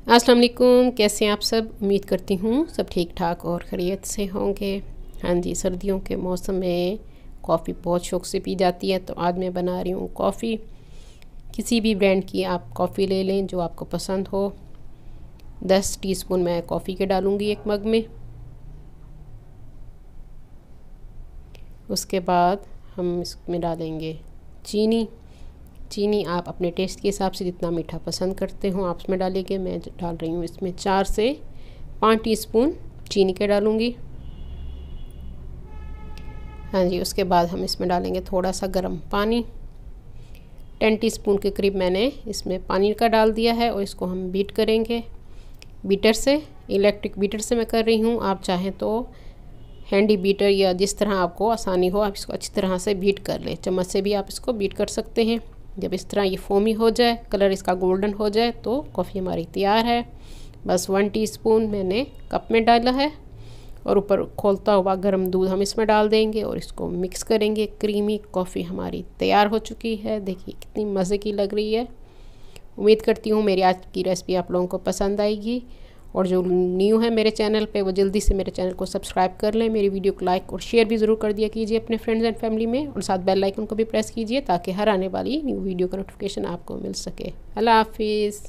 अस्सलाम वालेकुम, कैसे हैं आप सब। उम्मीद करती हूँ सब ठीक ठाक और खैरियत से होंगे। हाँ जी, सर्दियों के मौसम में कॉफ़ी बहुत शौक़ से पी जाती है, तो आज मैं बना रही हूँ कॉफ़ी। किसी भी ब्रांड की आप कॉफ़ी ले लें जो आपको पसंद हो। 10 टीस्पून मैं कॉफ़ी के डालूँगी एक मग में। उसके बाद हम इसमें डालेंगे चीनी आप अपने टेस्ट के हिसाब से जितना मीठा पसंद करते हो आप उसमें डालेंगे। मैं डाल रही हूँ इसमें 4 से 5 टीस्पून चीनी के डालूँगी। हाँ जी, उसके बाद हम इसमें डालेंगे थोड़ा सा गर्म पानी। 10 टीस्पून के करीब मैंने इसमें पानी का डाल दिया है और इसको हम बीट करेंगे बीटर से। इलेक्ट्रिक बीटर से मैं कर रही हूँ, आप चाहें तो हैंडी बीटर या जिस तरह आपको आसानी हो आप इसको अच्छी तरह से बीट कर लें। चम्मच से भी आप इसको बीट कर सकते हैं। जब इस तरह ये फोमी हो जाए, कलर इसका गोल्डन हो जाए, तो कॉफ़ी हमारी तैयार है। बस 1 टीस्पून मैंने कप में डाला है और ऊपर खोलता हुआ गर्म दूध हम इसमें डाल देंगे और इसको मिक्स करेंगे। क्रीमी कॉफ़ी हमारी तैयार हो चुकी है। देखिए कितनी मज़े की लग रही है। उम्मीद करती हूँ मेरी आज की रेसिपी आप लोगों को पसंद आएगी, और जो न्यू है मेरे चैनल पे वो जल्दी से मेरे चैनल को सब्सक्राइब कर लें। मेरी वीडियो को लाइक और शेयर भी ज़रूर कर दिया कीजिए अपने फ्रेंड्स एंड फैमिली में, और साथ बेल आइकन को भी प्रेस कीजिए ताकि हर आने वाली न्यू वीडियो का नोटिफिकेशन आपको मिल सके। अल्लाह हाफिज़।